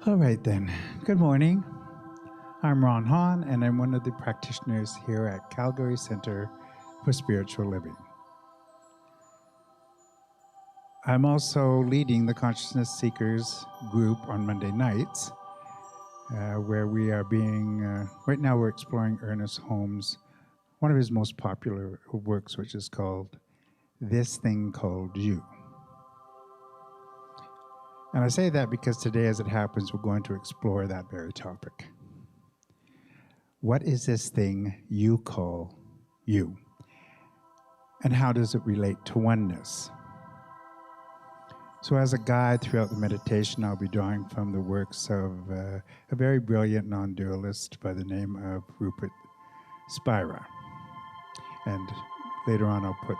All right, then. Good morning. I'm Ron Hahn, and I'm one of the practitioners here at Calgary Center for Spiritual Living. I'm also leading the Consciousness Seekers group on Monday nights, where we are right now we're exploring Ernest Holmes' one of his most popular works, which is called This Thing Called You. And I say that because today, as it happens, we're going to explore that very topic. What is this thing you call you? And how does it relate to oneness? So as a guide throughout the meditation, I'll be drawing from the works of a very brilliant non-dualist by the name of Rupert Spira. And later on, I'll put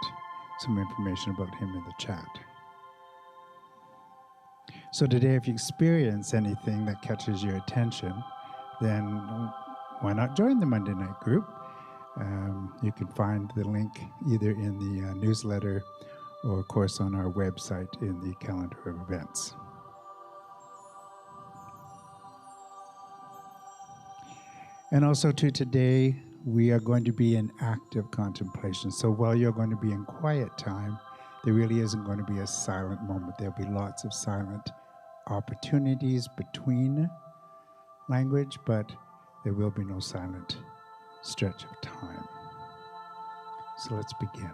some information about him in the chat. So today, if you experience anything that catches your attention, then why not join the Monday night group? You can find the link either in the newsletter or, of course, on our website in the calendar of events. And also today, we are going to be in active contemplation. So while you're going to be in quiet time, there really isn't going to be a silent moment. There'll be lots of silent opportunities between language, but there will be no silent stretch of time. So let's begin.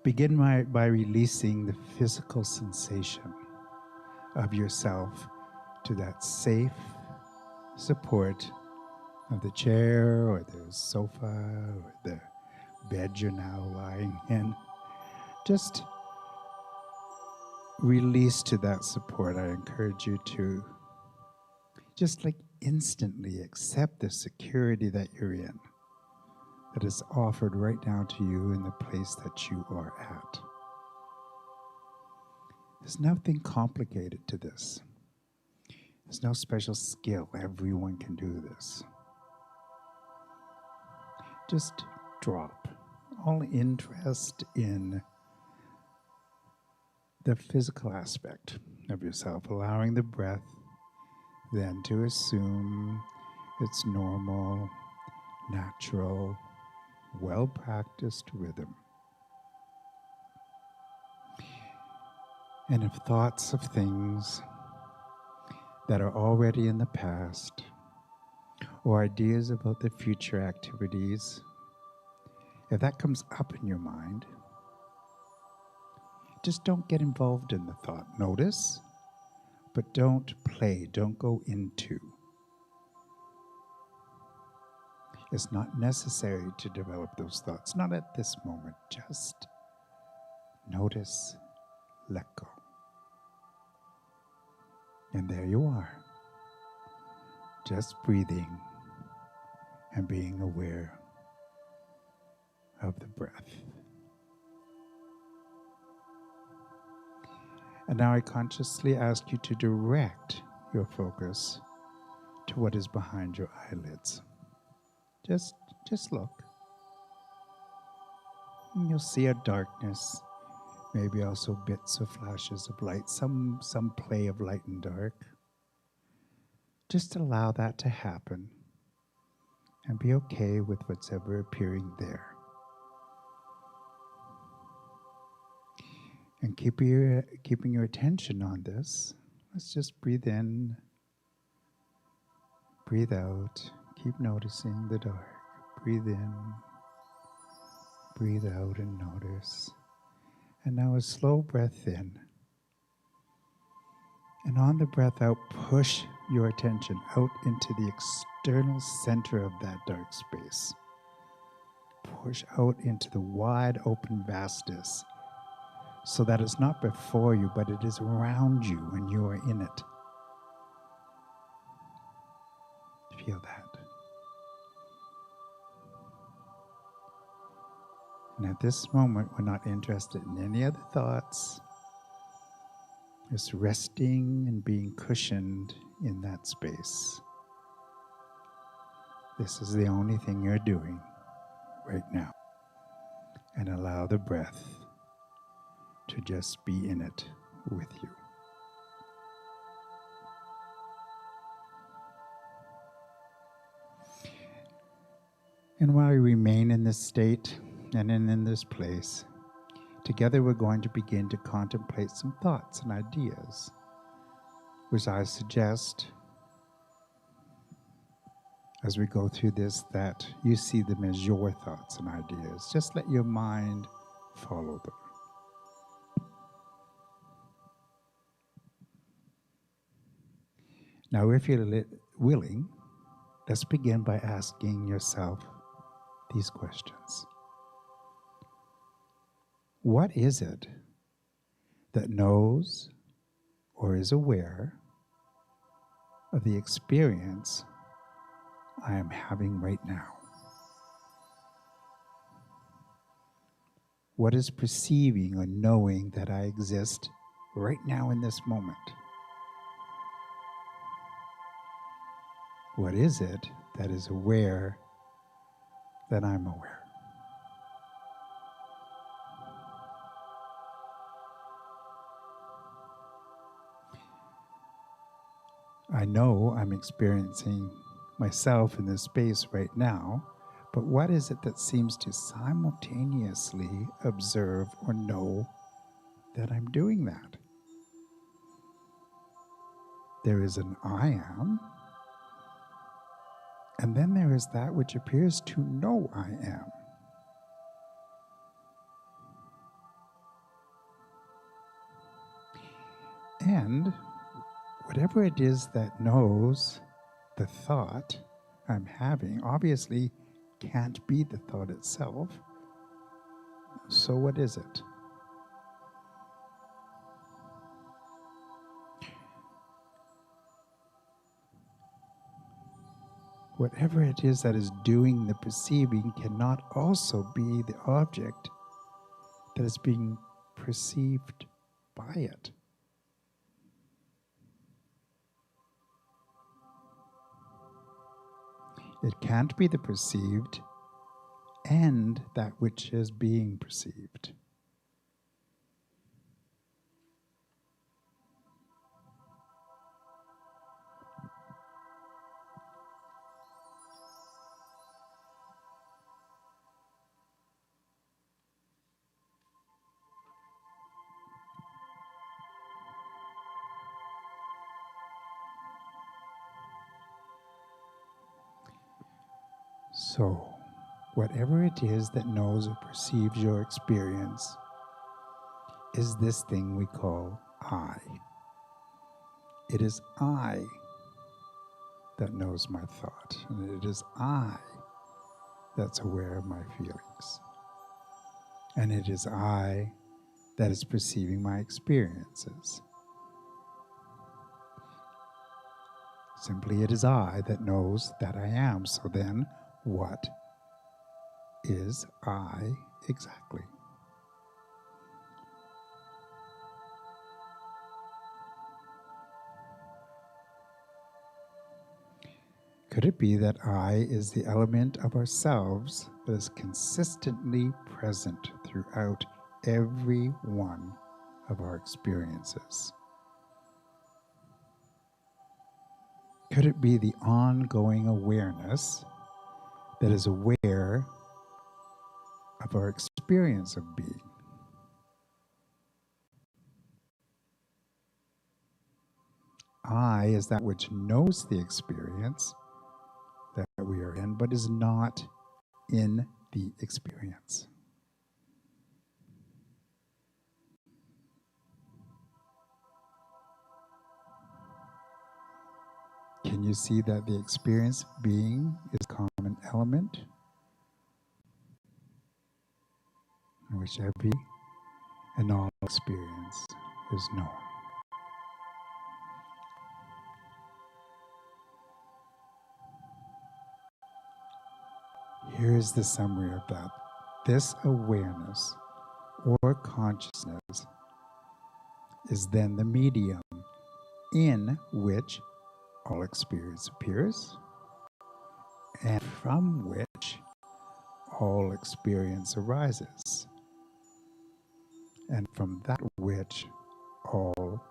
Begin by releasing the physical sensation of yourself to that safe support of the chair or the sofa or the bed you're now lying in. Just release to that support. I encourage you to just instantly accept the security that you're in, that is offered right now to you in the place that you are at. There's nothing complicated to this. There's no special skill. Everyone can do this. Just drop all interest in the physical aspect of yourself, allowing the breath then to assume its normal, natural, well-practiced rhythm. And if thoughts of things that are already in the past or ideas about the future activities, if that comes up in your mind, just don't get involved in the thought. Notice, but don't play, don't go into. It's not necessary to develop those thoughts, not at this moment. Just notice, let go. And there you are, just breathing and being aware of the breath. And now I consciously ask you to direct your focus to what is behind your eyelids. Just look. And you'll see a darkness, maybe also bits of flashes of light, some play of light and dark. Just allow that to happen and be okay with what's ever appearing there. And keeping your attention on this, let's just breathe in, breathe out, keep noticing the dark. Breathe in, breathe out and notice. And now a slow breath in. And on the breath out, push your attention out into the external center of that dark space. Push out into the wide open vastness, so that it's not before you, but it is around you and you are in it. Feel that. And at this moment, we're not interested in any other thoughts. Just resting and being cushioned in that space. This is the only thing you're doing right now. And allow the breath to just be in it with you. And while we remain in this state and in this place, together we're going to begin to contemplate some thoughts and ideas, which I suggest as we go through this that you see them as your thoughts and ideas. Just let your mind follow them. Now, if you're willing, let's begin by asking yourself these questions. What is it that knows or is aware of the experience I am having right now? What is perceiving or knowing that I exist right now in this moment? What is it that is aware that I'm aware? I know I'm experiencing myself in this space right now, but what is it that seems to simultaneously observe or know that I'm doing that? There is an I am, and then there is that which appears to know I am. And whatever it is that knows the thought I'm having obviously can't be the thought itself. So what is it? Whatever it is that is doing the perceiving cannot also be the object that is being perceived by it. It can't be the perceived and that which is being perceived. So, whatever it is that knows or perceives your experience is this thing we call I. It is I that knows my thought, and it is I that's aware of my feelings. And it is I that is perceiving my experiences. Simply, it is I that knows that I am. So then, what is I exactly? Could it be that I is the element of ourselves that is consistently present throughout every one of our experiences? Could it be the ongoing awareness that is aware of our experience of being? I is that which knows the experience that we are in, but is not in the experience. Can you see that the experience of being is a common element in which every and all experience is known? Here is the summary of that. This awareness or consciousness is then the medium in which all experience appears and from which all experience arises, and from that which all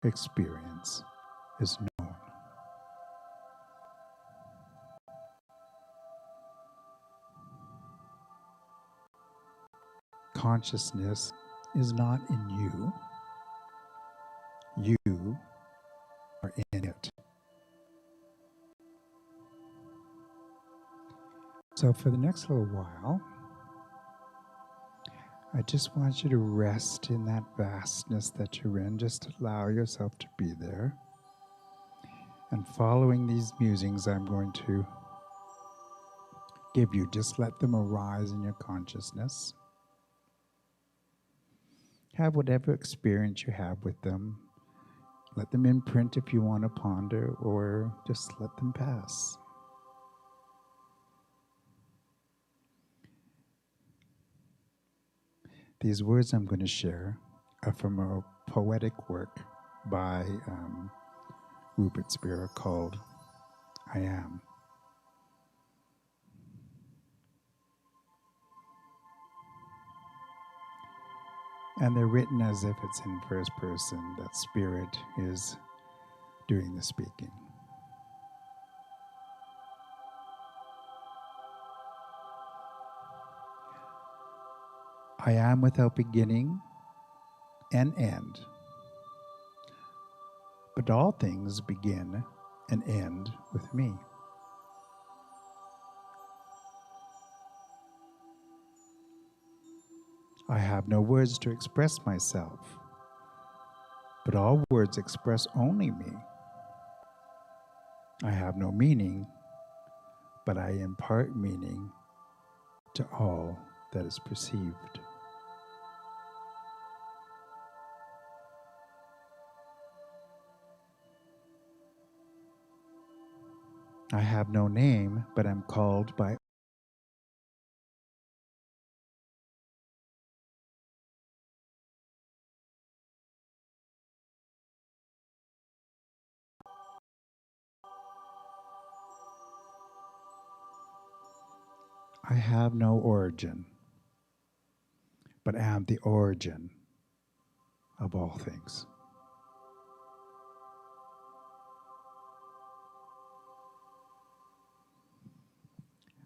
experience is known. Consciousness is not in you. You are in it. So for the next little while, I just want you to rest in that vastness that you're in. Just allow yourself to be there. And following these musings I'm going to give you, just let them arise in your consciousness. Have whatever experience you have with them. Let them imprint if you want to ponder, or just let them pass. These words I'm going to share are from a poetic work by Rupert Spira called I Am. And they're written as if it's in first person, that Spirit is doing the speaking. I am without beginning and end, but all things begin and end with me. I have no words to express myself, but all words express only me. I have no meaning, but I impart meaning to all that is perceived. I have no name, but am called by I have no origin, but am the origin of all things.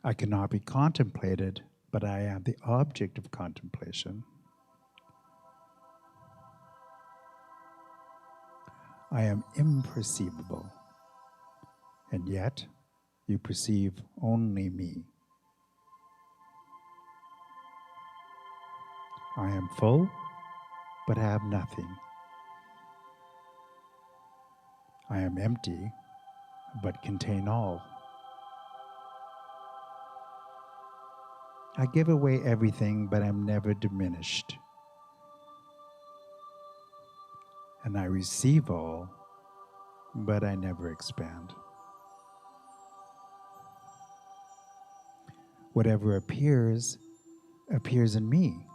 I cannot be contemplated, but I am the object of contemplation. I am imperceivable, and yet you perceive only me. I am full, but have nothing. I am empty, but contain all. I give away everything, but am never diminished. And I receive all, but I never expand. Whatever appears, appears in me.